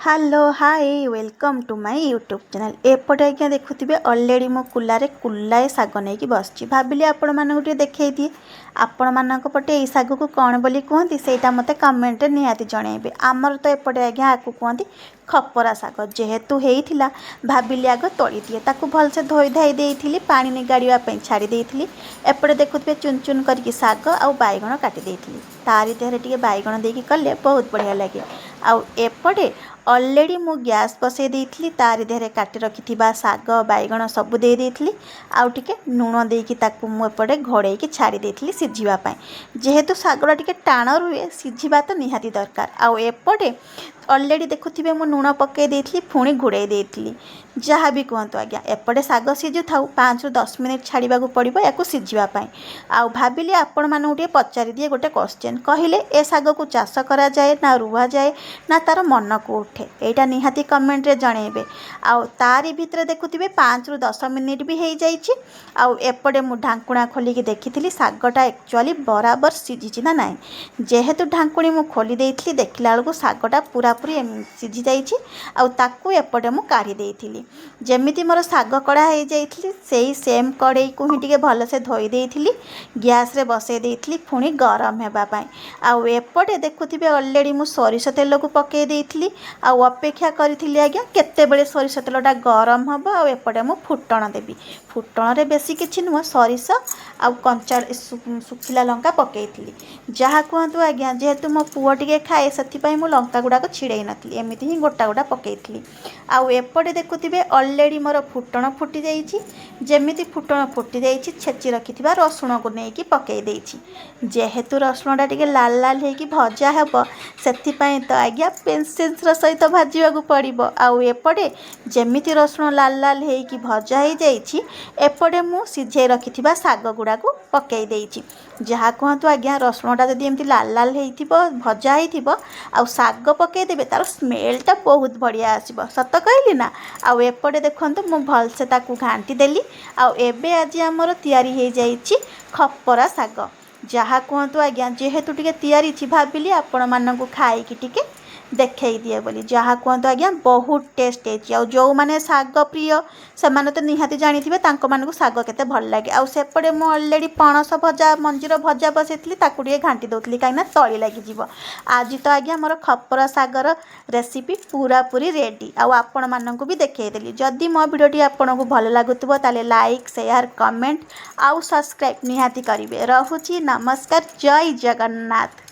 Hello hi welcome to my YouTube channel. एपटे आज्ञा देखुवे अलरेडी मो कुल्लारे कुल्लाए शाग नहीं बस भाविली आपण मानक देखई दिए आपण मानक पटे ये शाग को कौन बोली कहती से मत कमेंट निहाती जनइबे। आमर तो एपटे आज्ञा आपको कहती खपरा शाग जेहेतु होता भाविली आग तोड़ी दिए ताकू भलसे धोई धाई देती पानी निगाड़ापी छाड़ी देती। एपटे देखुवे चुन चुन करके शाग आउ बैगण काटी देती तारी देहरे टिके बैगण देकी कले बहुत बढ़िया लगे। आउ एपटे अलरेडी मु गैस बसई देती तारी देहरे काटी रखी शाग बैगण सबू दे देती आउ टिके लुण देकी ताकू मुझे घोड़े छाड़ी देती सिझापी जेहेतु शागटा टिके टाण रुए सिझा तो निहाती दरकार। आउ एपटे अलरेडी देखुवे मु लुण पकई देती पुणी घोड़े देती जहाँ भी कहतु आज्ञा एपटे शाग सीझु थाउ 5 ରୁ 10 मिनिट छाड़ा पड़ो या सिझापी। आउ भाविली आपण मानू पचारि दिए गोटे क्वेश्चन कहले ए शाग को चाष करा जाए ना रुआ जाए ना तार मन को उठे यहाँ निहाती कमेंट रे जनइबे। आउ तारी भितर देखुवे 5 ରୁ 10 मिनिट भी हो जाइए। आउ एपटे मु ढांकुणा खोलिकी देखी शागटा एक्चुअली बराबर सीझी ना ना जेहेतु ढांकुणी मु खोली देती देखला बेलू शागटा पूरापूरी सीझी जाइए। आउ ताकू एपटे मु काढ़ी देती जमीती मोर शाग कड़ा हो जाइए से सेम कड़े को ही टिके भलसे धोई देती गैस रे बसई देती पुणी गरम होगापाई। आउ एपटे देखुवे अलरेडी मु सरिष तेल को पकई देती आउ अपेक्षा करी आज्ञा केतेबेले सरिष तेलटा गरम हम आउ एपटे मु फुटण देवी फुटण रे बेसी किछि नुह सरिष आउ कंचा सुखिला लंका पकई जहाँ कहतु आज्ञा जेहेतु मो पुओ टिके खाए से मु लंका गुड़ाक छिड़ई नी एमती ही गोटा गोटा पकई। आउ एपटे देखुवे अलरेडी मोर फुटण फुटी जाइए जमीती फुटण फुटी जाइए छेची रखि रसुण को लेकिन पकई देछि जेहेतु रसुणटा टिके लाल लाल होगी भजा हेब से तो आज्ञा पेसेंस सहित भाजवा पड़ो। आउ एपटे जमीती रसुण लाल लाल होगी भजा हो जाइए एपटे मु सिझे रखि शाग गुड़ा को पकई देछि जहाँ कहतु आज्ञा रसुणटा जदि एमती लाल लाल हो भजा हो शाग पकईदेवे तार स्मेलटा बहुत बढ़िया आसब सत कहली ना। आउ एपटे देखंतु मु भलसे ताकू घांटी देली आउ एबे आज आमर तैयारी हो जाइए खपरा शाग जहाँ कहतु आज्ञा जेहेतु टिके तैयारी भाविली आपण मानकू खाईकी टिके देखई दिए बोली जहाँ कहतु आज्ञा बहुत टेस्ट है। जो मैंने शाग प्रिय से तो निहाती जानी मानक शाग केते भल लगे। आउ सेपटे मु अलरेडी पणस भजा मंजीर भजा बसई ताकू टिके घांटी दउतली कहीं तली लगी। आज तो आज्ञा मोर खपरा शागर रेसिपी पूरा पूरी रेडी आउ आपण मानकू भी देखईदेली। जदि मो भिडियोटी आपको भल लगुव ताले लाइक शेयर कमेंट आउ सब्सक्राइब निहाती करेंगे। रहुची नमस्कार जय जगन्नाथ।